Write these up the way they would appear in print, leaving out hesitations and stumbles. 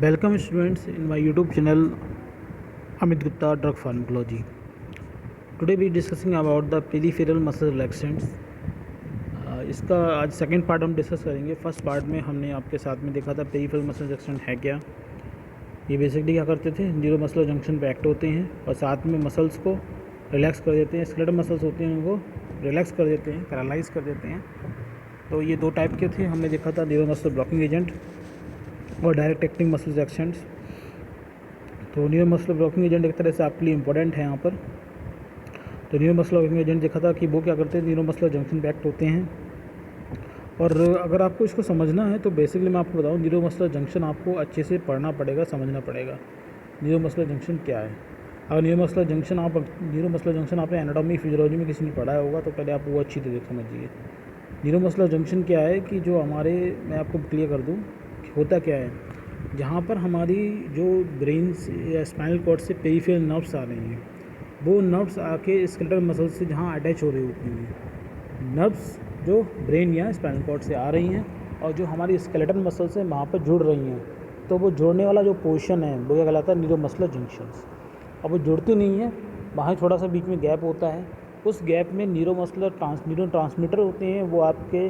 Welcome students in my YouTube channel Amit Gupta Drug Pharmacology. Today we discussing about the peripheral muscle relaxants. इसका आज second part हम discuss करेंगे. First part में हमने आपके साथ में देखा था पेरिफेरल मसल रिलैक्सेंट है क्या. ये बेसिकली क्या करते थे, न्यूरो मस्कुलर जंक्शन पे एक्ट होते हैं और साथ में मसल्स को रिलैक्स कर देते हैं. स्केलेटल मसल्स होते हैं उनको रिलैक्स कर देते हैं, पैरालाइज कर देते हैं. तो ये दो टाइप के थे. हमने देखा था न्यूरो मस्कुलर ब्लॉकिंग एजेंट और डायरेक्ट एक्टिंग मसल रिलैक्सेंट्स. तो न्यूरो मस्कुलर ब्लॉकिंग एजेंट एक तरह से आपके लिए इंपॉर्टेंट है यहाँ पर. तो न्यूरो मस्कुलर ब्लॉकिंग एजेंट देखा था कि वो क्या करते हैं, न्यूरो मस्कुलर जंक्शन पे एक्ट होते हैं. और अगर आपको इसको समझना है तो बेसिकली मैं आपको बताऊँ, न्यूरो मस्कुलर जंक्शन आपको अच्छे से पढ़ना पड़ेगा, समझना पड़ेगा न्यूरो मस्कुलर जंक्शन क्या है. अगर न्यूरो मस्कुलर जंक्शन आपने एनाटॉमी फिजियोलॉजी में किसी ने पढ़ा होगा तो पहले आप वो अच्छी तरह समझिए. न्यूरो मस्कुलर जंक्शन क्या है कि जो हमारे, मैं आपको क्लियर कर दूँ होता क्या है. जहाँ पर हमारी जो ब्रेन या स्पाइनल कॉर्ड से पेरिफेरल नर्व्स आ रही हैं, वो नर्व्स आके स्केलेटल मसल से जहाँ अटैच हो रही होती हैं, नर्व्स जो ब्रेन या स्पाइनल कॉर्ड से आ रही हैं और जो हमारी स्केलेटल मसल से वहाँ पर जुड़ रही हैं, तो वो जुड़ने वाला जो पोर्शन है वो क्या कहलाता है, न्यूरो मस्कुलर जंक्शंस. अब वो जुड़ती नहीं है, वहाँ थोड़ा सा बीच में गैप होता है. उस गैप में न्यूरो ट्रांसमीटर होते हैं, वो आपके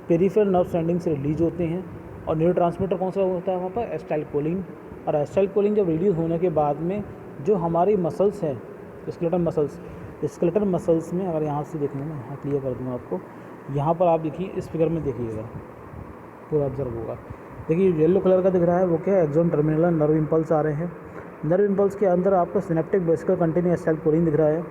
पेरिफेरल नर्व सेंडिंग से रिलीज होते हैं. और न्यूरो ट्रांसमीटर कौन सा होता है वहाँ पर, एसिटाइलकोलिन. और एसिटाइलकोलिन जब रिलीज होने के बाद में जो हमारी मसल्स हैं, स्केलेटल मसल्स में, अगर यहाँ से देखना मैं यहाँ क्लियर कर दूँगा आपको. यहाँ पर आप देखिए, इस फिगर में देखिएगा, पूरा ऑब्जर्व होगा. देखिए येलो कलर का दिख रहा है, वो क्या है, एक्सोन टर्मिनल नर्व इम्पल्स आ रहे हैं. नर्व इम्पल्स के अंदर आपको सिनेप्टिक वेसिकल कंटेनिंग एसिटाइलकोलिन दिख रहा है.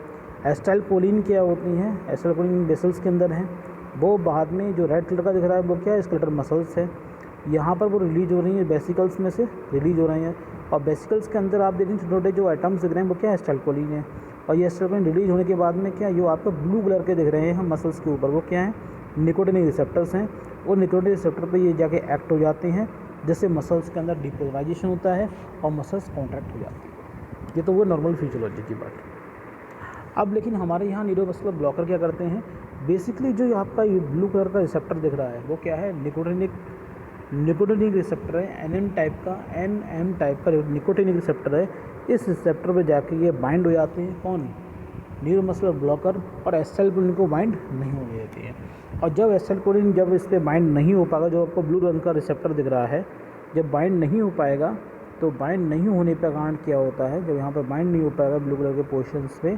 एसिटाइलकोलिन क्या होती हैं, एसिटाइलकोलिन वेसल्स के अंदर हैं. वो बाद में जो रेड कलर का दिख रहा है वो क्या है, स्केलेटल मसल्स है. यहाँ पर वो रिलीज हो रही है, वेसिकल्स में से रिलीज हो रही हैं. और वेसिकल्स के अंदर आप देखें छोटे छोटे जो एटम्स दिख रहे हैं वो क्या है, एसिटाइलकोलिन है. और ये एसिटाइलकोलिन रिलीज होने के बाद में क्या, जो आपको ब्लू कलर के दिख रहे हैं मसल्स के ऊपर, वो क्या है, निकोटिनिक रिसेप्टर्स हैं. वो निकोटिनिक रिसेप्टर पे ये जाके एक्ट हो जाते हैं, जिससे मसल्स के अंदर डिपोलराइजेशन होता है और मसल्स कॉन्ट्रैक्ट हो जाती है. ये तो वो नॉर्मल फिजियोलॉजी की बात. अब लेकिन हमारे यहाँ न्यूरोमस्कुलर ब्लॉकर क्या करते हैं, बेसिकली जो आपका ये ब्लू कलर का रिसेप्टर दिख रहा है वो क्या है, निकोटिनिक रिसेप्टर है. NM टाइप का निकोटिनिक रिसेप्टर है. इस रिसेप्टर पे जाके ये बाइंड हो जाते हैं. कौन, न्यूरोमस्कुलर ब्लॉकर. और एसिटाइलकोलिन को बाइंड नहीं होने देती है. और जब एसिटाइलकोलिन जब इस पर बाइंड नहीं हो पाएगा, जो आपको ब्लू रंग का रिसेप्टर दिख रहा है, जब बाइंड नहीं हो पाएगा, तो बाइंड नहीं होने का कारण क्या होता है, जब यहाँ पर बाइंड नहीं हो पाएगा ब्लू कलर के पोर्शंस पे,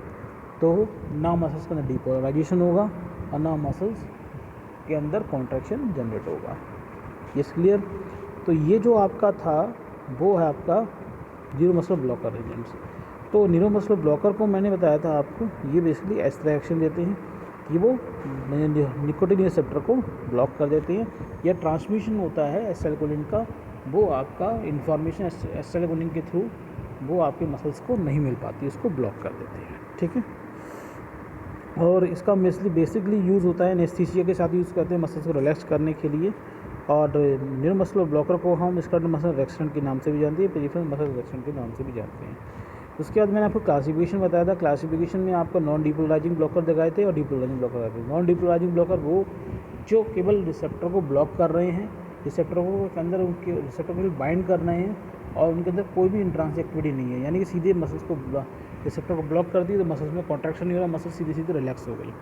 तो ना मसल्स के अंदर डिपोलराइजेशन होगा और ना मसल्स के अंदर कॉन्ट्रैक्शन जनरेट होगा. ये क्लियर. तो ये जो आपका था वो है आपका न्यूरोमस्कुलर ब्लॉकर एजेंट्स. तो न्यूरोमस्कुलर ब्लॉकर को मैंने बताया था आपको, ये बेसिकली इस तरह एक्शन देते हैं कि वो निकोटिन रिसेप्टर को ब्लॉक कर देते हैं. या ट्रांसमिशन होता है एसिटाइलकोलिन का, वो आपका इंफॉर्मेशन एसिटाइलकोलिन के थ्रू वो आपके मसल्स को नहीं मिल पाती, उसको ब्लॉक कर देते हैं. ठीक है. और इसका बेसिकली यूज़ होता है एनेस्थीसिया के साथ यूज़ करते हैं मसल्स को रिलैक्स करने के लिए. और न्यूरोमस्कुलर ब्लॉकर को हम स्केलेटल मसल रिलैक्सेंट के नाम से भी जानते हैं, पेरिफेरल मसल रिलैक्सेंट के नाम से भी जानते हैं. उसके बाद मैंने आपको क्लासिफिकेशन बताया था. क्लासिफिकेशन में आपको नॉन डिपोलराइजिंग ब्लॉकर दिखाए थे और डिपोलराइजिंग ब्लॉकर दिखाए थे. नॉन डिपोलराइजिंग ब्लॉकर वो जो केवल रिसेप्टर को ब्लॉक कर रहे हैं, रिसेप्टर के अंदर उनके रिसेप्टर को बाइंड कर रहे हैं और उनके अंदर कोई भी इंट्रांस एक्टिविटी नहीं है, यानी कि सीधे मसल्स को रिसेप्टर को ब्लॉक कर दी तो मसल्स में कॉन्ट्रैक्शन नहीं हो रहा, मसल्स सीधे सीधे रिलैक्स हो गई.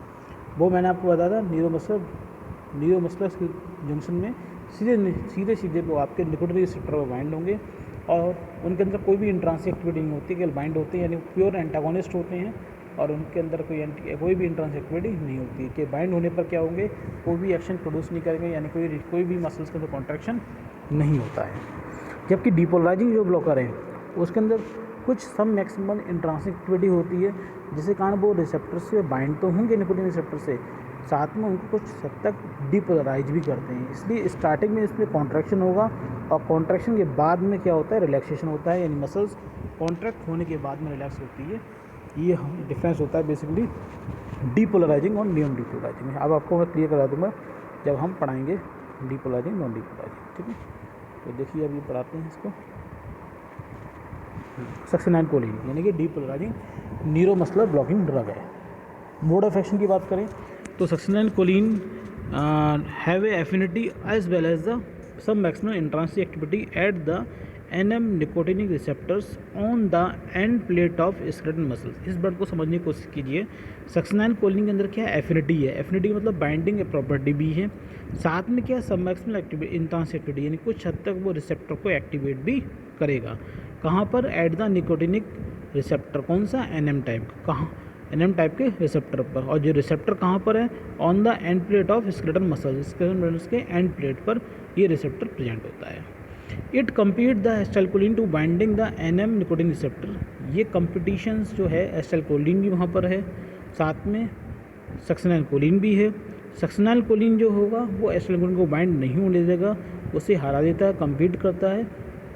वो मैंने आपको बताया था न्यूरोमस्कुलर जंक्शन में सीधे वो आपके निकोटिनिक रिसेप्टर पर बाइंड होंगे और उनके अंदर कोई भी इंट्रांस एक्टिविटी नहीं होती, केवल बाइंड होते हैं, यानी प्योर एंटागोनिस्ट होते हैं. और उनके अंदर कोई भी इंट्रांस एक्टिविटी नहीं होती है कि बाइंड होने पर क्या होंगे, कोई भी एक्शन प्रोड्यूस नहीं करेंगे, यानी कोई भी मसल्स के अंदर कॉन्ट्रैक्शन नहीं होता है. जबकि डिपोलराइजिंग जो ब्लॉकर है उसके अंदर कुछ सम मैक्सिमम इंट्रांस एक्टिविटी होती है, जिसके कारण वो रिसेप्टर से बाइंड तो होंगे निकोटिन रिसेप्टर से, साथ में उनको कुछ हद तक डिपोलराइज भी करते हैं. इसलिए स्टार्टिंग में इसमें कॉन्ट्रैक्शन होगा और कॉन्ट्रैक्शन के बाद में क्या होता है, रिलैक्सेशन होता है, यानी मसल्स कॉन्ट्रैक्ट होने के बाद में रिलैक्स होती है. ये डिफरेंस होता है बेसिकली डिपोलराइजिंग और नॉन डिपोलराइजिंग. अब आपको मैं क्लियर करा दूँगा जब हम पढ़ाएंगे डिपोलराइजिंग नॉन डिपोलराइजिंग. ठीक है. तो देखिए अब ये पढ़ाते हैं इसको. सक्सिनाइलकोलिन यानी कि डिपोलराइजिंग न्यूरोमस्कुलर ब्लॉकिंग ड्रग है. मोड ऑफ एक्शन की बात करें तो succinylcholine have a affinity as well as the some maximum intrinsic activity at the NM nicotinic receptors on the end plate of skeletal muscles. इस word को समझने की कोशिश कीजिए। सक्सेनाइल कोलिन के अंदर क्या है, एफिनिटी है। एफिनिटी मतलब बाइंडिंग प्रॉपर्टी भी है, साथ में क्या है, सब मैक्सिमल एक्टिविटी इंटेंस एक्टिविटी, यानी कुछ हद तक वो रिसेप्टर को एक्टिवेट भी करेगा। कहाँ पर, एट द निकोटिनिक रिसेप्टर, कौन सा, एनएम टाइप, कहाँ, एनएम टाइप के रिसेप्टर पर। और जो रिसेप्टर कहाँ पर है, on the end plate of skeletal muscles, skeletal muscles के एंड प्लेट पर ये रिसेप्टर प्रेजेंट होता है। It compete the acetylcholine to binding the NM nicotine receptor. ये कंपटीशंस जो है, एसिटाइलकोलिन भी वहाँ पर है, साथ में सक्सेनाइलकोलिन भी है। सक्सेनाइलकोलिन जो होगा वो एसिटाइलकोलिन को बाइंड नहीं होने देगा, उसे हरा देता है, कम्पीट करता है,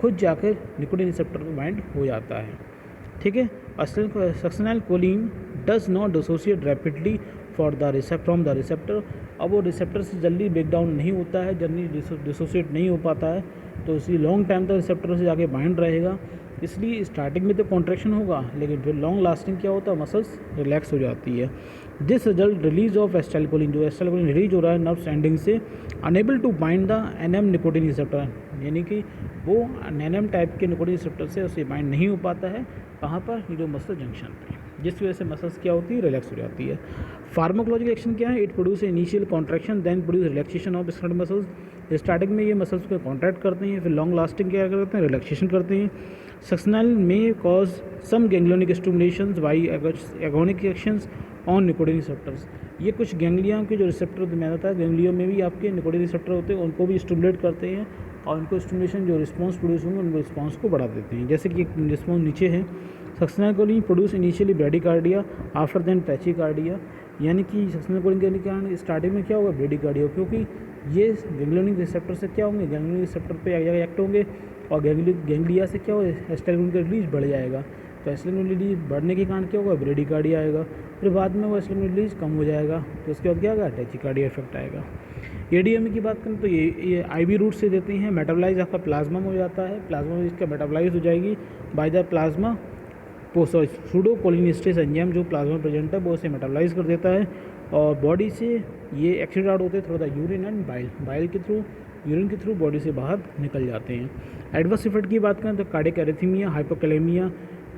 खुद जाकर निकोटिन रिसेप्टर पर बाइंड हो जाता है। ठीक है। Succinylcholine does not dissociate rapidly from the receptor. अब वो रिसेप्टर से जल्दी ब्रेक डाउन नहीं होता है, जल्दी डिसोशिएट नहीं हो पाता है, तो इसी लॉन्ग टाइम तक रिसेप्टर से जाके बाइंड रहेगा। इसलिए स्टार्टिंग में तो कॉन्ट्रैक्शन होगा, लेकिन फिर लॉन्ग लास्टिंग क्या होता है, मसल्स रिलैक्स हो जाती है। This result release of acetylcholine, जो एसिटाइलकोलिन रिलीज हो रहा है नर्व्स एंडिंग से, unable to bind the NM nicotine receptor, यानी कि वो एनएम टाइप के निकोटिन रिसेप्टर से उसे बाइंड नहीं हो पाता है। कहाँ पर, न्यूरोमस्कुलर जंक्शन पे, जिस वजह से मसल्स क्या होती है, रिलैक्स हो जाती है। फार्माकोलॉजिकल एक्शन क्या है, it produce initial contraction then produce relaxation of skeletal muscles. Starting में ये मसल्स को कॉन्ट्रैक्ट करते हैं, फिर लॉन्ग लास्टिंग क्या करते हैं, रिलैक्सेशन करते हैं। Succinyl may cause some ganglionic stimulations by agonic actions on nicotine receptors. ये कुछ गैंग्लिया के जो रिसेप्टर में आता है, गैंग्लियो में भी आपके निकोटिन रिसेप्टर होते हैं, उनको भी स्टिमुलेट करते हैं, और उनको स्टिमुलेशन जो रिस्पॉन्स प्रोड्यूस होंगे उनको रिस्पॉन्स को बढ़ा देते हैं। जैसे कि एक रिस्पॉन्स नीचे है, succinylcholine produce initially bradycardia after then tachycardia, यानी कि सक्सेनाइलकोलिन के कारण स्टार्टिंग में क्या होगा, ब्रेडिकार्डिया, क्योंकि ये गैंग्लियोनिक रिसेप्टर से क्या होंगे, गैंग्लियोनिक रिसेप्टर पे एक्ट होंगे, और गैंग्लिया से क्या होगा, एसिटाइलकोलिन का रिलीज बढ़ जाएगा। तो एसिटाइलकोलिन रिलीज बढ़ने के कारण क्या होगा, ब्रेडिकार्डिया आएगा, फिर बाद में वो एसिटाइलकोलिन रिलीज कम हो जाएगा, तो उसके बाद क्या आएगा, टैचिकार्डिया इफेक्ट आएगा। एडीएमई की बात करें तो ये आईवी रूट से देते हैं, मेटाबोलाइज आपका प्लाज्मा में हो जाता है, प्लाज्मा में इसका मेटाबोलाइज हो जाएगी बाय द प्लाज्मा सूडोकोलिनेस्टेस एंजाइम, जो प्लाज्मा प्रेजेंट है वो उसे मेटाबोलाइज कर देता है, और बॉडी से ये एक्सक्रीट आउट होते हैं through the urine and bile के थ्रू, यूरिन के थ्रू बॉडी से बाहर निकल जाते हैं। एडवर्स इफेक्ट की बात करें तो कार्डियक एरिथमिया, हाइपोकैलेमिया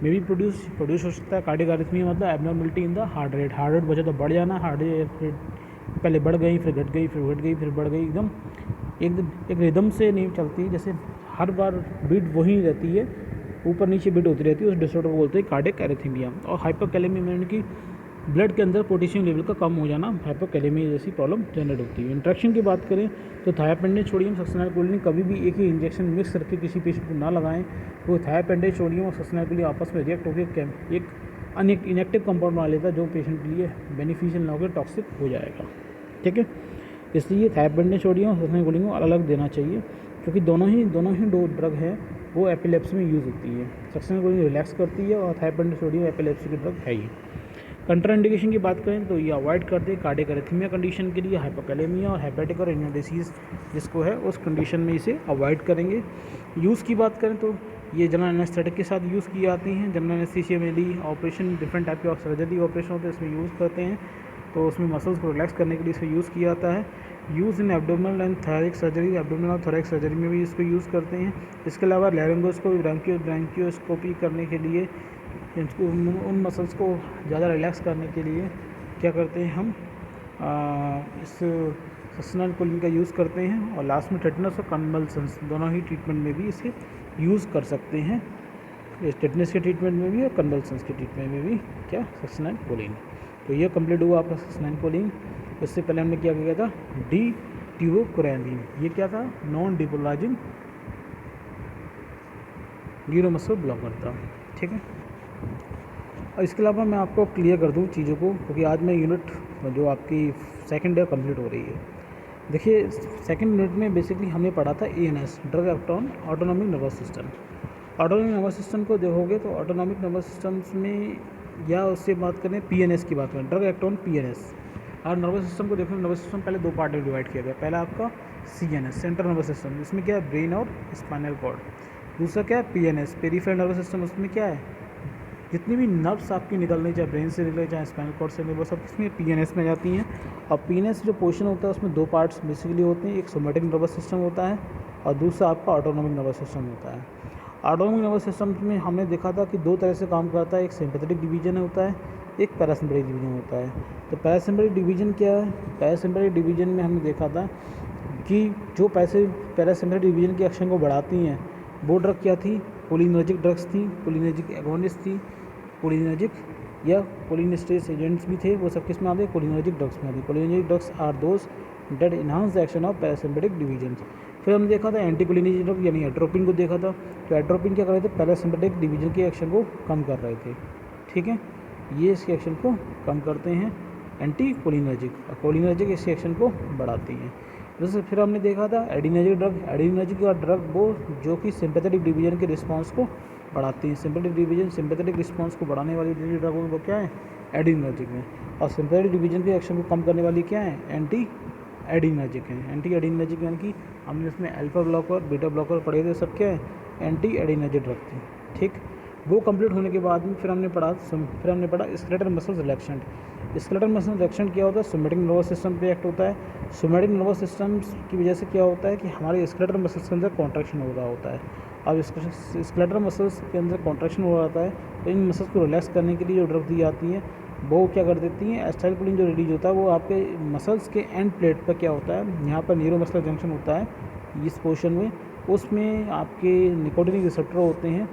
में भी प्रोड्यूस हो सकता है। कार्डियक एरिथमिया मतलब abnormality in the heart rate बचे तो बढ़ जाना, हार्ट रेट पहले बढ़ गई, फिर घट गई, फिर घट गई, फिर बढ़ गई, एकदम एक रिदम से नहीं चलती, जैसे हर बार बीट वही रहती है, ऊपर नीचे बीट होती रहती है, उस डिसऑर्डर को बोलते हैं कार्डियक एरिथमिया। और हाइपोकैलेमिया यानी कि ब्लड के अंदर पोटेशियम लेवल का कम हो जाना, हाइपोकैलेमिया जैसी प्रॉब्लम जनरेट होती है। इंट्रैक्शन की बात करें तो थायापेंडेज सोडियम सक्सेनाइलकोलिन कभी भी एक ही इंजेक्शन मिक्स करके किसी पेशेंट को ना लगाएं, तो थायापेंडेज सोडियम और सक्सेनाइलकोलिन आपस में रिएक्ट होकर एक इनएक्टिव कंपाउंड बना लेता है, जो पेशेंट के लिए बेनिफिशियल ना होकर टॉक्सिक हो जाएगा। ठीक है, इसलिए थायापेंडेज सोडियम और सक्सेनाइलकोलिन को अलग अलग देना चाहिए, क्योंकि दोनों ही दो ड्रग है वो एपिलेप्सी में यूज़ होती है। सक्सेनाइलकोलिन रिलैक्स करती है और थायापेंडेज सोडियम एपिलेप्सी की ड्रग है ही। कंट्राइंडिकेशन की बात करें तो ये अवॉइड करते हैं कार्डियक एरिथमिया कंडीशन के लिए, हाइपोकैलेमिया और हेपेटिक और रीनल डिसीज़ जिसको है उस कंडीशन में इसे अवॉइड करेंगे। यूज़ की बात करें तो ये जनरल एनेस्थेटिक के साथ यूज़ की जाती हैं। जनरल एनेस्थीसिया में भी ऑपरेशन, डिफरेंट टाइप के सर्जरी ऑपरेशन होते हैं, इसमें यूज़ करते हैं, तो उसमें मसल्स को रिलैक्स करने के लिए इसे यूज़ किया जाता है। Use in abdominal and thoracic surgery, abdominal और थोरैक सर्जरी में भी इसको यूज़ करते हैं। इसके अलावा लैरिंगोस्कोपी, ब्रांकियोस्कोपी करने के लिए उन मसल्स को ज़्यादा रिलैक्स करने के लिए क्या करते हैं हम, इस सक्सेनाइलकोलिन का यूज़ करते हैं। और लास्ट में टेटनस और कन्वल्सन्स दोनों ही ट्रीटमेंट में भी इसे यूज़ कर सकते हैं, इस टेटनस के ट्रीटमेंट में भी और कन्वल्सन्स के ट्रीटमेंट में भी क्या, सक्सेनाइलकोलिन। तो ये कंप्लीट हुआ आपका सक्सेनाइलकोलिन। इससे पहले हमने क्या किया था, डी ट्यूबोकुरैनिन, ये क्या था, नॉन डिपोलाइजिंग न्यूरोमस्कुलर ब्लॉकर था। ठीक है, और इसके अलावा मैं आपको क्लियर कर दूं चीज़ों को, क्योंकि आज मैं यूनिट जो आपकी सेकंड ईयर कंप्लीट हो रही है। देखिए, सेकंड यूनिट में बेसिकली हमने पढ़ा था ANS, drug act on autonomic nervous system. Autonomic nervous system को देखोगे तो ऑटोनॉमिक नर्वस सिस्टम्स में, या उससे बात करें PNS की बात करें, ड्रग एक्ट ऑन PNS। और नर्वस सिस्टम को देखो, नर्वस सिस्टम पहले दो पार्ट में डिवाइड किया गया। पहला आपका CNS, सेंट्रल नर्वस सिस्टम, इसमें क्या है, ब्रेन और स्पाइनल कॉर्ड। दूसरा क्या है, PNS, पेरिफेरल नर्वस सिस्टम, उसमें क्या है, जितनी भी नर्व्स आपकी निकलने, चाहे ब्रेन से निकले चाहे स्पाइनल कॉर्ड से निकले, वो सब इसमें PNS में जाती हैं। और PNS जो पोर्शन होता है उसमें दो पार्ट्स बेसिकली होते हैं, एक सोमैटिक नर्वस सिस्टम होता है और दूसरा आपका ऑटोनॉमिक नर्वस सिस्टम होता है। ऑटोनॉमिक नर्वस सिस्टम में हमने देखा था कि दो तरह से काम करता है, एक सिंपैथेटिक डिवीजन होता है, एक पैरासिम्पैथेटिक डिवीजन होता है। तो पैरासिम्पैथेटिक डिवीजन क्या है? पैरासिम्पैथेटिक डिवीजन में हमने देखा था कि जो पैरासिम्पैथेटिक डिवीजन के एक्शन को बढ़ाती हैं वो ड्रग क्या थी? कोलिनर्जिक ड्रग्स थी, कोलिनर्जिक एगोनिस्ट थी, कोलिनर्जिक या कोलिनेस्टेरेस एजेंट्स भी थे। वो सब किस में आते हैं? कोलिनर्जिक ड्रग्स में आते हैं। Cholinergic drugs are those that enhance the action of parasympathetic division. फिर हमने देखा था एंटी कोलिनर्जिक ड्रग यानी एट्रोपिन को देखा था। तो एट्रोपिन क्या कर रहे थे? पैरासिम्पैथेटिक डिवीजन के एक्शन को कम कर रहे थे। ठीक है, ये इसके एक्शन को कम करते हैं एंटी कोलिनर्जिक, और कोलिनर्जिक इसके एक्शन को बढ़ाती हैं। जैसे फिर हमने देखा था एडिनर्जिक ड्रग। एडिनर्जिक का ड्रग वो जो कि सिंपैथेटिक डिवीजन के रिस्पांस को बढ़ाती हैं। सिंपैथेटिक रिस्पांस को बढ़ाने वाली ड्रग वो क्या है? एडिनर्जिक है। और सिंपैथेटिक डिवीजन के एक्शन को कम करने वाली क्या है? एंटी एडिनर्जिक है। एंटी एडिनर्जिक यानी कि हमने इसमें अल्फा ब्लॉकर, बीटा ब्लॉकर पढ़े थे, सब क्या है? एंटी एडिनर्जिक ड्रग थी। ठीक, वो कंप्लीट होने के बाद में फिर हमने पढ़ा skeletal muscle relaxant. Skeletal muscle relaxant क्या होता है? सोमैटिक नर्वस सिस्टम पे एक्ट होता है। सोमैटिक नर्वस सिस्टम की वजह से क्या होता है कि हमारे स्केलेटल मसल्स के अंदर कॉन्ट्रैक्शन हो रहा होता है। अब स्केलेटल मसल्स के अंदर कॉन्ट्रैक्शन हो रहा है तो इन मसल्स को रिलैक्स करने के लिए जो ड्रग दी जाती हैं वो क्या कर देती हैं? एसिटाइलकोलिन जो रिलीज होता है वो आपके मसल्स के एंड प्लेट पर क्या होता है? यहाँ पर न्यूरोमस्कुलर जंक्शन होता है इस पोर्शन में, उसमें आपके निकोटिनिक रिसेप्टर होते हैं,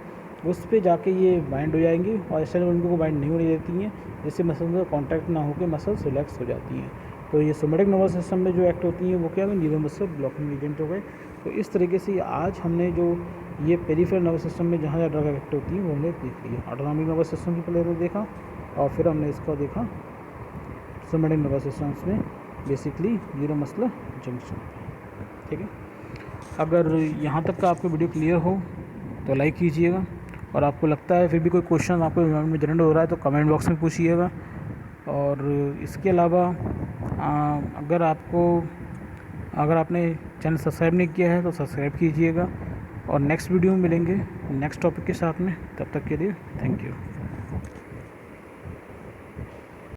उस पे जाके ये बाइंड हो जाएंगी और एसिटाइलकोलिन को बाइंड नहीं होने देती हैं, जिससे मसल्स में कॉन्टैक्ट ना होकर मसल्स रिलैक्स हो जाती हैं। तो ये सोमैटिक नर्वस सिस्टम में जो एक्ट होती हैं वो क्या है? न्यूरोमस्कुलर ब्लॉकिंग एजेंट हो गए। तो इस तरीके से आज हमने जो ये पेरिफेरल नर्वस सिस्टम में जहाँ ड्रग एक्ट होती है वो हमने देख लिया। ऑटोनॉमिक नर्वस सिस्टम की पहले तो देखा और फिर हमने इसका देखा सोमैटिक नर्वस सिस्टम्स में बेसिकली न्यूरोमस्कुलर जंक्शन। ठीक है, अगर यहाँ तक का आपको वीडियो क्लियर हो तो लाइक कीजिएगा, और आपको लगता है फिर भी कोई क्वेश्चन आपको दिमाग में जनरेट हो रहा है तो कमेंट बॉक्स में पूछिएगा। और इसके अलावा अगर आपने चैनल सब्सक्राइब नहीं किया है तो सब्सक्राइब कीजिएगा, और नेक्स्ट वीडियो में मिलेंगे नेक्स्ट टॉपिक के साथ में। तब तक के लिए थैंक यू।